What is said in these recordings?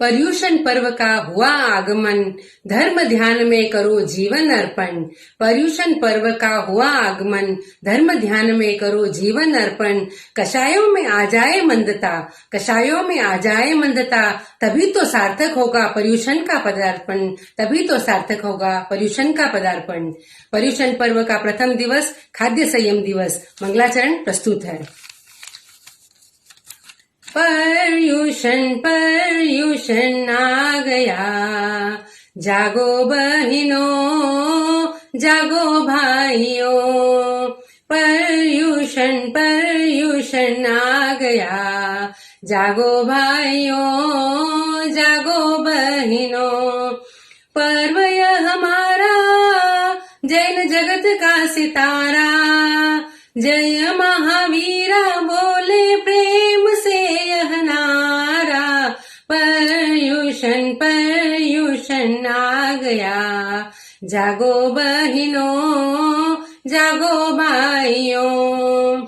पर्युषण पर्व का हुआ आगमन, धर्म ध्यान में करो जीवन अर्पण। पर्युषण पर्व का हुआ आगमन, धर्म ध्यान में करो जीवन अर्पण। कषायों में आ जाए मंदता, कषायों में आ जाए मंदता, तभी तो सार्थक होगा पर्युषण का पदार्पण, तभी तो सार्थक होगा पर्युषण का पदार्पण। पर्युषण पर्व का प्रथम दिवस खाद्य संयम दिवस। मंगलाचरण प्रस्तुत है। पर्युषण पर्युषण आ गया, जागो बहिनों जागो भाइयों। पर्युषण पर्युषण आ गया, जागो भाइयों जागो बहिनों। पर्व यह हमारा जैन जगत का सितारा, जय महावीरा बोले प्रेम से यह नारा। पर्युषण पर्युषण आ गया, जागो बहिनों जागो भाइयों।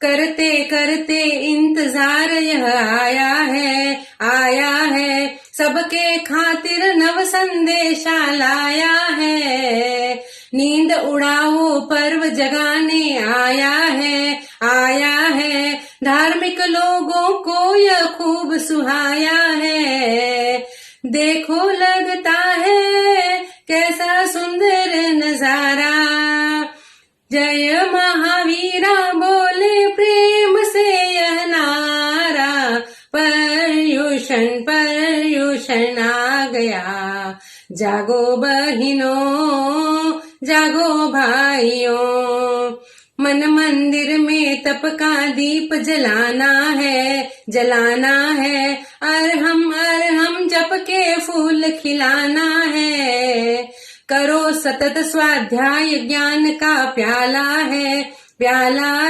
करते करते इंतजार यह आया है, सबके खातिर नव संदेशा लाया है। नींद उड़ाओ पर्व जगाने आया है, धार्मिक लोगों को यह खूब सुहाया है। देखो लगता है कैसा सुंदर नजारा, जय महावीरा बोले प्रेम से यह नारा। पर्युषण पर्युषण आ गया, जागो बहिनों जागो भाइयों। मन मंदिर में तप का दीप जलाना है, अरहम जप के फूल खिलाना है। करो सतत स्वाध्याय ज्ञान का प्याला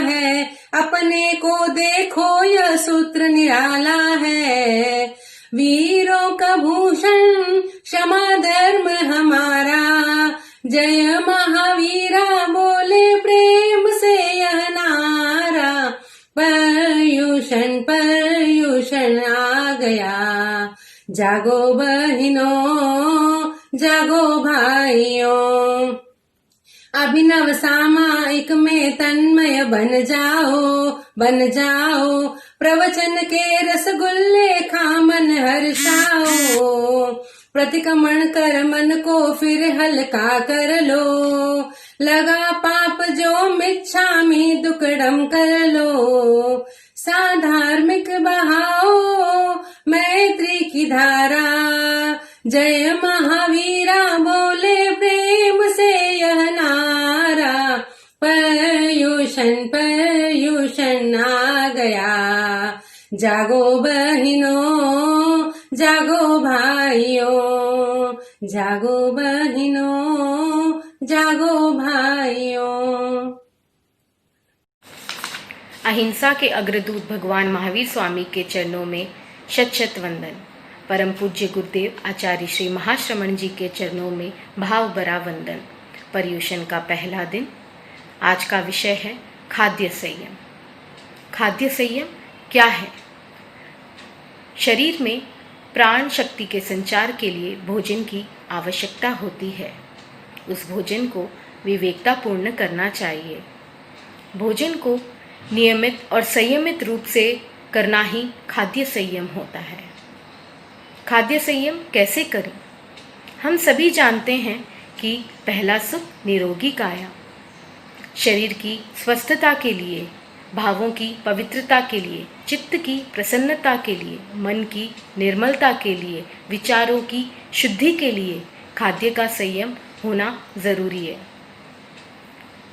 है, अपने को देखो यह सूत्र निराला है। वीरों का भूषण क्षमा धर्म हमारा, जय महावीरा बोले प्रेम से यह नारा। पर्युषण पर्युषण आ गया, जागो बहिनों जागो भाइयों। अभिनव सामायिक में तन्मय बन जाओ, प्रवचन के रसगुल्ले खा मन हर्षाओ। प्रतिक्रमण कर मन को फिर हल्का कर लो, लगा पाप जो मिच्छामि दुक्कडम कर लो। साधार्मिक बहाओ मैत्री की धारा, जय महावीरा बोले प्रेम से यह नारा। पर्युषण पर्युषण आ गया, जागो बहिनों जागो भाइयों, जागो बहिनों जागो भाइयों। अहिंसा के अग्रदूत भगवान महावीर स्वामी के चरणों में शत शत वंदन। परम पूज्य गुरुदेव आचार्य श्री महाश्रमण जी के चरणों में भाव भरा वंदन। पर्युषण का पहला दिन। आज का विषय है खाद्य संयम। खाद्य संयम क्या है? शरीर में प्राण शक्ति के संचार के लिए भोजन की आवश्यकता होती है। उस भोजन को विवेकतापूर्ण करना चाहिए। भोजन को नियमित और संयमित रूप से करना ही खाद्य संयम होता है। खाद्य संयम कैसे करें? हम सभी जानते हैं कि पहला सुख निरोगी काया। शरीर की स्वस्थता के लिए, भावों की पवित्रता के लिए, चित्त की प्रसन्नता के लिए, मन की निर्मलता के लिए, विचारों की शुद्धि के लिए खाद्य का संयम होना ज़रूरी है।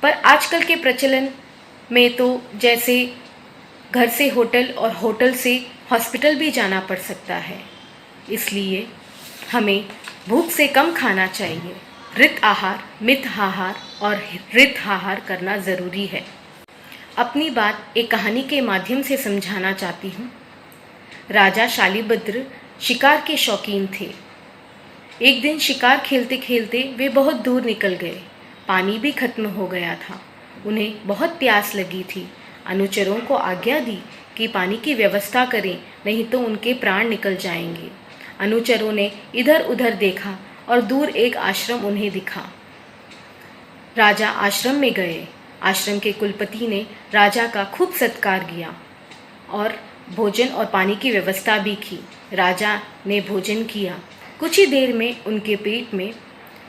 पर आजकल के प्रचलन में तो जैसे घर से होटल और होटल से हॉस्पिटल भी जाना पड़ सकता है, इसलिए हमें भूख से कम खाना चाहिए। ऋत आहार, मित आहार और ऋत आहार करना ज़रूरी है। अपनी बात एक कहानी के माध्यम से समझाना चाहती हूँ। राजा शालिभद्र शिकार के शौकीन थे। एक दिन शिकार खेलते खेलते वे बहुत दूर निकल गए। पानी भी खत्म हो गया था। उन्हें बहुत प्यास लगी थी। अनुचरों को आज्ञा दी कि पानी की व्यवस्था करें, नहीं तो उनके प्राण निकल जाएंगे। अनुचरों ने इधर उधर देखा और दूर एक आश्रम उन्हें दिखा। राजा आश्रम में गए। आश्रम के कुलपति ने राजा का खूब सत्कार किया और भोजन और पानी की व्यवस्था भी की। राजा ने भोजन किया। कुछ ही देर में उनके पेट में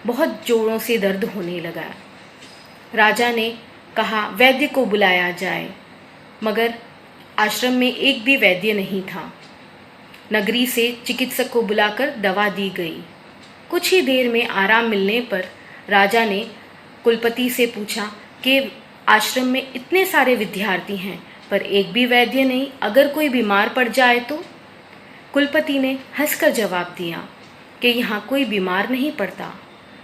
बहुत जोरों से दर्द होने लगा। राजा ने कहा वैद्य को बुलाया जाए, मगर आश्रम में एक भी वैद्य नहीं था। नगरी से चिकित्सक को बुलाकर दवा दी गई। कुछ ही देर में आराम मिलने पर राजा ने कुलपति से पूछा कि आश्रम में इतने सारे विद्यार्थी हैं पर एक भी वैद्य नहीं, अगर कोई बीमार पड़ जाए तो? कुलपति ने हंसकर जवाब दिया कि यहाँ कोई बीमार नहीं पड़ता।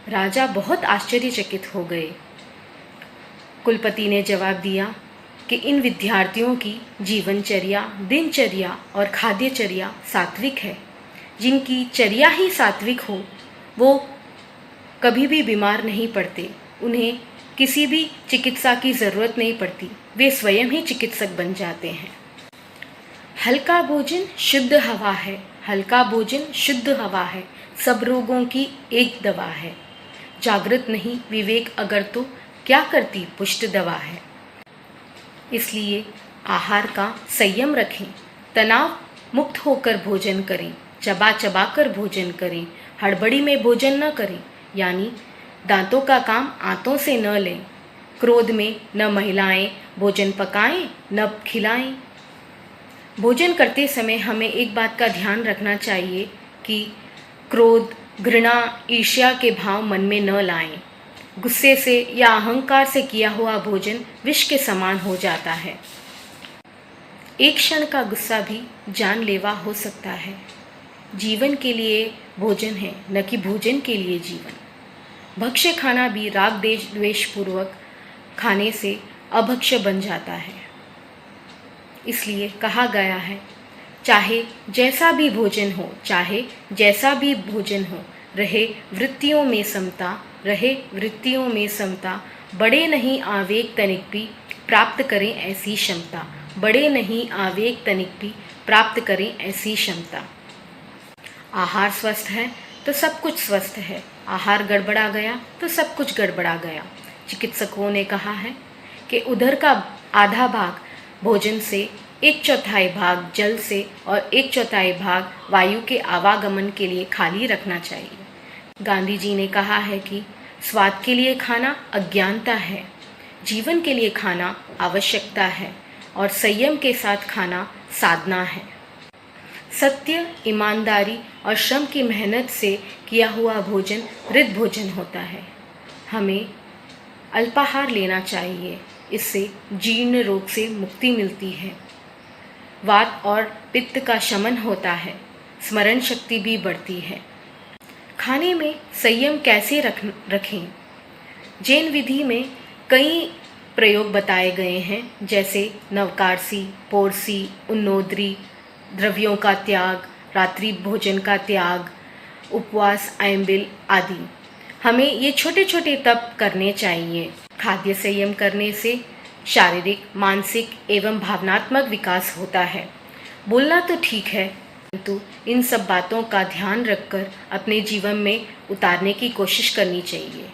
राजा बहुत आश्चर्यचकित हो गए। कुलपति ने जवाब दिया कि इन विद्यार्थियों की जीवनचर्या, दिनचर्या और खाद्यचर्या सात्विक है। जिनकी चर्या ही सात्विक हो वो कभी भी बीमार नहीं पड़ते। उन्हें किसी भी चिकित्सा की ज़रूरत नहीं पड़ती, वे स्वयं ही चिकित्सक बन जाते हैं। हल्का भोजन शुद्ध हवा है, हल्का भोजन शुद्ध हवा है, सब रोगों की एक दवा है। जागृत नहीं विवेक अगर तो क्या करती पुष्ट दवा है। इसलिए आहार का संयम रखें, तनाव मुक्त होकर भोजन करें, चबा चबा कर भोजन करें, हड़बड़ी में भोजन न करें, यानी दांतों का काम आंतों से न लें। क्रोध में न महिलाएं भोजन पकाएं न खिलाएं। भोजन करते समय हमें एक बात का ध्यान रखना चाहिए कि क्रोध, घृणा, ईर्ष्या के भाव मन में न लाएं। गुस्से से या अहंकार से किया हुआ भोजन विष के समान हो जाता है। एक क्षण का गुस्सा भी जानलेवा हो सकता है। जीवन के लिए भोजन है, न कि भोजन के लिए जीवन। भक्ष्य खाना भी राग द्वेष पूर्वक खाने से अभक्ष्य बन जाता है। इसलिए कहा गया है, चाहे जैसा भी भोजन हो, चाहे जैसा भी भोजन हो, रहे वृत्तियों में समता, रहे वृत्तियों में समता। बड़े नहीं आवेग तनिक भी प्राप्त करें ऐसी क्षमता, बड़े नहीं आवेग तनिक भी प्राप्त करें ऐसी क्षमता। आहार स्वस्थ है तो सब कुछ स्वस्थ है, आहार गड़बड़ा गया तो सब कुछ गड़बड़ा गया। चिकित्सकों ने कहा है कि उधर का आधा भाग भोजन से, 1/4 भाग जल से और 1/4 भाग वायु के आवागमन के लिए खाली रखना चाहिए। गांधी जी ने कहा है कि स्वाद के लिए खाना अज्ञानता है, जीवन के लिए खाना आवश्यकता है और संयम के साथ खाना साधना है। सत्य, ईमानदारी और श्रम की मेहनत से किया हुआ भोजन हृद भोजन होता है। हमें अल्पाहार लेना चाहिए, इससे जीर्ण रोग से मुक्ति मिलती है। वात और पित्त का शमन होता है, स्मरण शक्ति भी बढ़ती है। खाने में संयम कैसे रखें? जैन विधि में कई प्रयोग बताए गए हैं, जैसे नवकारसी, पोरसी, उन्नोदरी, द्रव्यों का त्याग, रात्रि भोजन का त्याग, उपवास, आयम्बिल आदि। हमें ये छोटे छोटे तप करने चाहिए। खाद्य संयम करने से शारीरिक, मानसिक एवं भावनात्मक विकास होता है। बोलना तो ठीक है, परंतु इन सब बातों का ध्यान रखकर अपने जीवन में उतारने की कोशिश करनी चाहिए।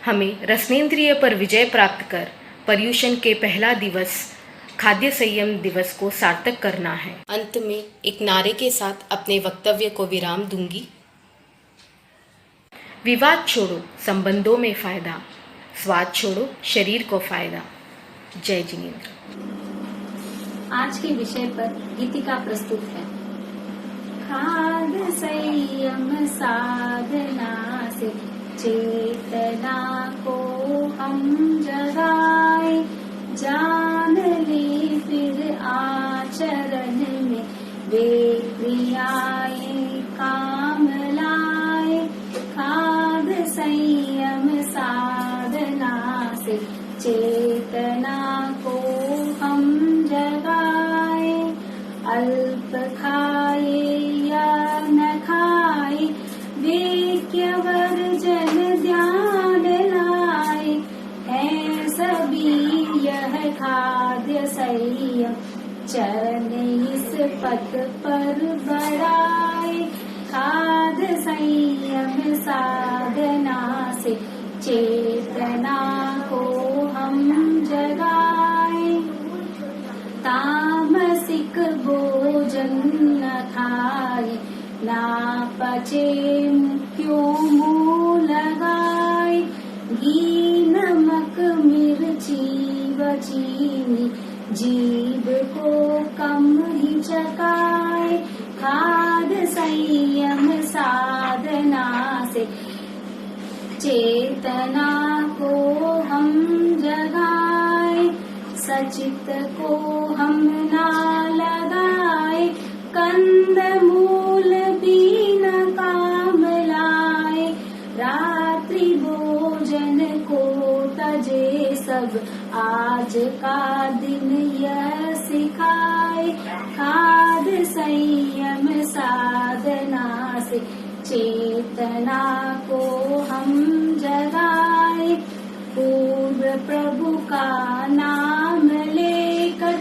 हमें रसनेंद्रिय पर विजय प्राप्त कर पर्युषण के पहला दिवस खाद्य संयम दिवस को सार्थक करना है। अंत में एक नारे के साथ अपने वक्तव्य को विराम दूंगी। विवाद छोड़ो, संबंधों में फायदा, स्वाद छोड़ो, शरीर को फायदा। जय जिनेंद्र। आज के विषय पर गीतिका प्रस्तुत है। खाद्य संयम साधना से चेतना को हम जगाए, जान ले फिर आचरण में वे क्रियाएं काम लाए। खाद्य संयम साधना से चेतना को हम जगाए, अल्प खाए या न खाए वेक्य वर्जन ध्यान लाए। है सभी यह खाद्य संयम, चरण इस पथ पर बढ़ाए। खाद संयम साधना से चेतना को हम जगाए। तामसिक भोजन न खाए, ना पचे क्यों मुँह लगाए। घी नमक मिर्ची व चीनी जीभ को कम ही चकाए। खाद संयम साधना से चेतना को हम जगाए। सचित को हम ना लगाए, कंद मूल भी न काम लाए। रात्रि भोजन को तजे सब, आज का दिन यह सिखाए। खाद संयम साधना से चेतना को हम जगाए। पूर्व प्रभु का नाम लेकर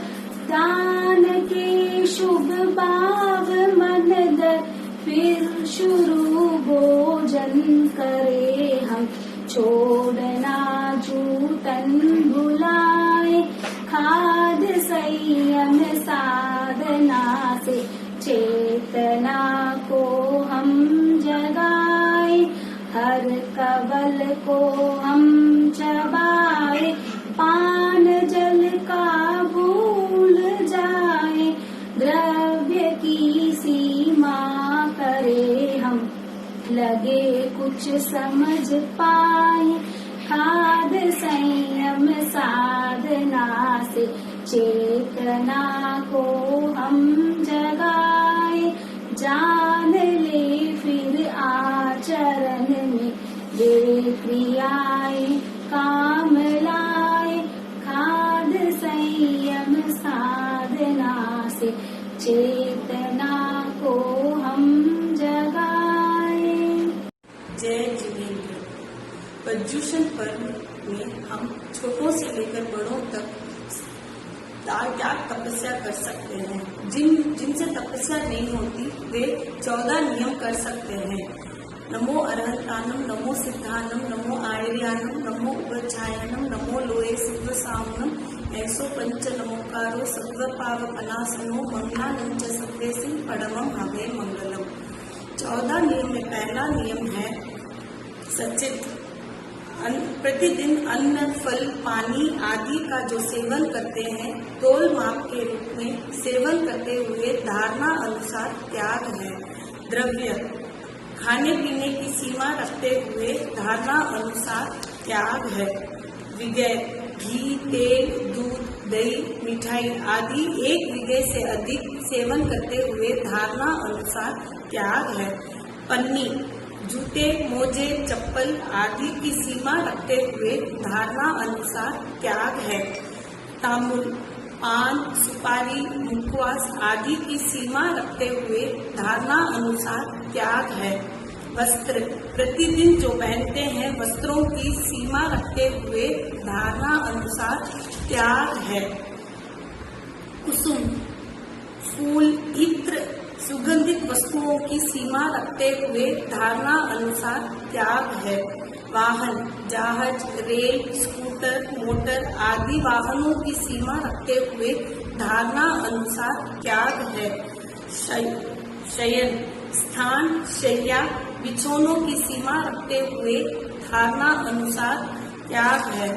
दान के शुभ भाव मन दर, फिर शुरू भोजन करे हम, छोड़ना जूठन भुलाए। खाद संयम साधना से चेतना को हम जगाए। हर कवल को हम चबाए, पान जल का भूल जाए। द्रव्य की सीमा करे हम, लगे कुछ समझ पाए। खाद संयम साधना से चेतना को हम जगाए। जान ले फिर आचरण में वे क्रियाएं काम लाए। खाद संयम साधना से चेतना को हम जगाए। जय जिनेन्द्र। पर्युषण पर्व में हम छोटों से लेकर बड़ों तक क्या तपस्या कर सकते हैं। जिनसे तपस्या नहीं होती वे 14 नियम कर सकते हैं। नमो अरहंतानम, नमो सिद्धानम, नमो आयर्यानम, नमो उपच्छायनम, नमो लोए सिद्ध सामनम, ऐसो पंच नमोकारो सत्व पाव पनासनो, मंगलानम च सत्य सिंह पड़मम हवे मंगलम। 14 नियम में पहला नियम है सचित। प्रतिदिन अन्न, फल, पानी आदि का जो सेवन करते हैं, तोल माप के रूप में सेवन करते हुए धारणा अनुसार त्याग है। द्रव्य, खाने पीने की सीमा रखते हुए धारणा अनुसार त्याग है। विगय, घी, तेल, दूध, दही, मिठाई आदि 1 विगय से अधिक सेवन करते हुए धारणा अनुसार त्याग है। पन्नी, जूते, मोजे, चप्पल आदि की सीमा रखते हुए धारणा अनुसार त्याग है। तांबुल, पान, सुपारी, मुखवास आदि की सीमा रखते हुए धारणा अनुसार त्याग है। वस्त्र, प्रतिदिन जो पहनते हैं वस्त्रों की सीमा रखते हुए धारणा अनुसार त्याग है। कुसुम, फूल, इत्र, सुगंधित वस्तुओं की सीमा रखते हुए धारणा अनुसार त्याग है। वाहन, जहाज, रेल, स्कूटर, मोटर आदि वाहनों की सीमा रखते हुए धारणा अनुसार त्याग है। शयन, स्थान, शैया, बिछौनों की सीमा रखते हुए धारणा अनुसार त्याग है।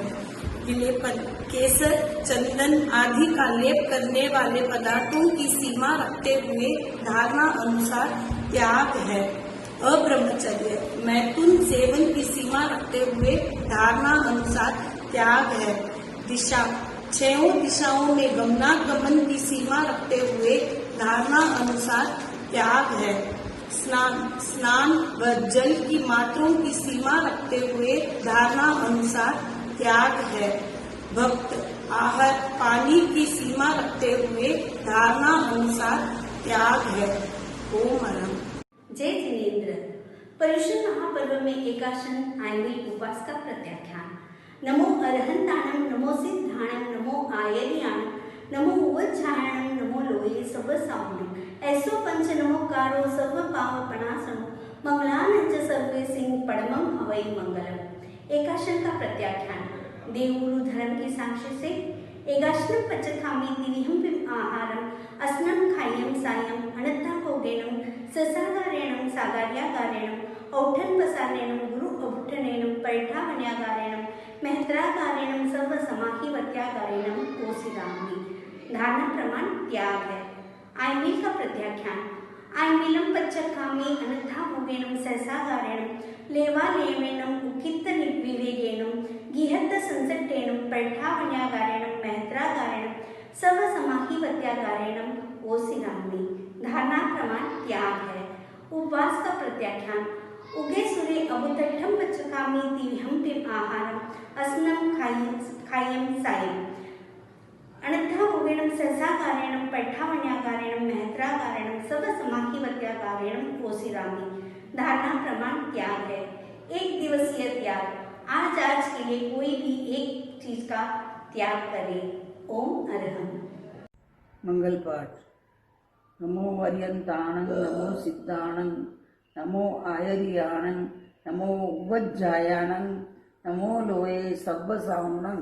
विलेपन, केसर, चंदन आदि का लेप करने वाले पदार्थों की सीमा रखते हुए धारणा अनुसार त्याग है। अब्रह्मचर्य, मैथुन सेवन की सीमा रखते हुए धारणा अनुसार त्याग है। दिशा, 6 दिशाओं में गमनागमन की सीमा रखते हुए धारणा अनुसार त्याग है। स्नान व जल की मात्राओं की सीमा रखते हुए धारणा अनुसार त्याग है। भक्त, आहार, पानी की सीमा रखते हुए धारणा अनुसार त्याग है। ओम अरहम। जय जिनेन्द्र। पर्युषण महापर्व में एकाशन आयवी उपवास का प्रत्याख्यान। नमो अरहंताणम, नमो सिद्धाणम, नमो आयर्याणम, नमो उवज्जायणं नमो लोये सव्वसावणं ऐसो पंच नमोकारो सर्व पावपणासनो मंगलानंच सर्वे सिंह परमं हवै मंगलम। एकाशन का प्रत्याख्यान। देवगुरु धर्म के साक्ष्य से एकाशनं पचखामि दिव्यं पिब आहारम अस्नं खायं सायं अनत्था भोगेनं ससागारेणं सागार्यागारेणं औठन पसारेणं गुरु अभुठनेनं पैठावण्यागारेणं महत्रागारेणं सर्व समाहिवत्यागारेणं कोसिरामि। धारणा प्रमाण त्याग है। आयमिल का प्रत्याख्यान। आयमिलम पच्चखामि अनत्था भोगेनं सहसागारेणं लेवालेवेनं उकित्त विवेगेनं गिहत्त संसट्टेनं पैठावण्यागारेणं महत्रागारेणं सर्व समाहिवत्यागारेणं ओसिरामि। धारणा प्रमाण त्याग है। उपवास का प्रत्याख्यान। उगे सूर्य अबुतट्ठं पच्चखामि दिव्यं पिब आहारम अस्नं खायं सायं अनत्था भोगेनं सहसागारेणं पैठावण्यागारेणं महत्रागारेणं सर्व समाहिवत्यागारेणं ओसिरामि। धारणा प्रमाण त्याग है। एक दिवसीय त्याग। आज के लिए कोई भी एक चीज का त्याग करे। ओम अरहम। मंगल पाठ। नमो वर्यंताणं नमो सिद्धाणं नमो आयर्याणं नमो उवज्जायाणं नमो लोये सव्वसावणं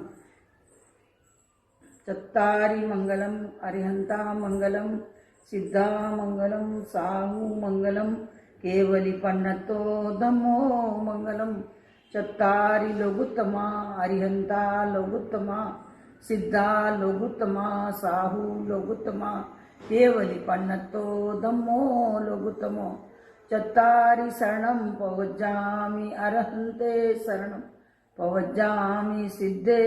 चत्तारि मंगलम अरिहंता मंगलम सिद्धा मंगलम साहु मंगलम केवली पन्नतो धम्मो मंगलम चत्तारि लोगुत्तमा अरिहंता लोगुत्तमा सिद्धा लोगुत्तमा साहु लोगुत्तमा केवली पन्नतो धम्मो लोगुत्तमो चत्तारि शरणं पवज्जामि अरहन्ते शरणं पवज्जामि सिद्धे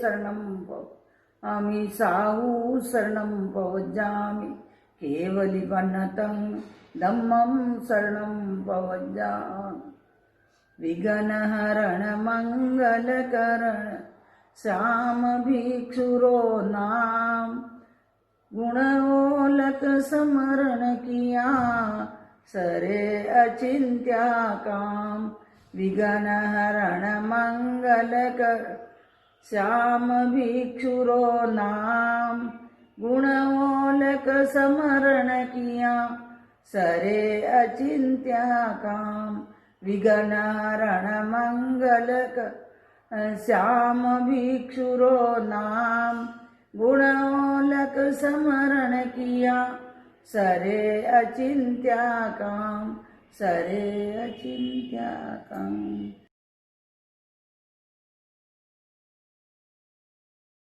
शरणं पवज्जामि साहु शरणं पवज्जामि केवली पन्नतं धम्मं शरणं पवज्जामि। विघ्नहरण मंगलकरण श्याम भिक्षुरो नाम गुणोलक समरण किया सरे अचिंत्या काम। विघ्नहरण मंगलकर श्याम भिक्षुरो नाम गुणोलक समरण किया सरे अचिंत्या काम। विघ्नहरण मंगलक श्याम भिक्षुरो नाम गुणोलक समरण किया सरे अचिंत्या काम सरे अचिंत्या काम।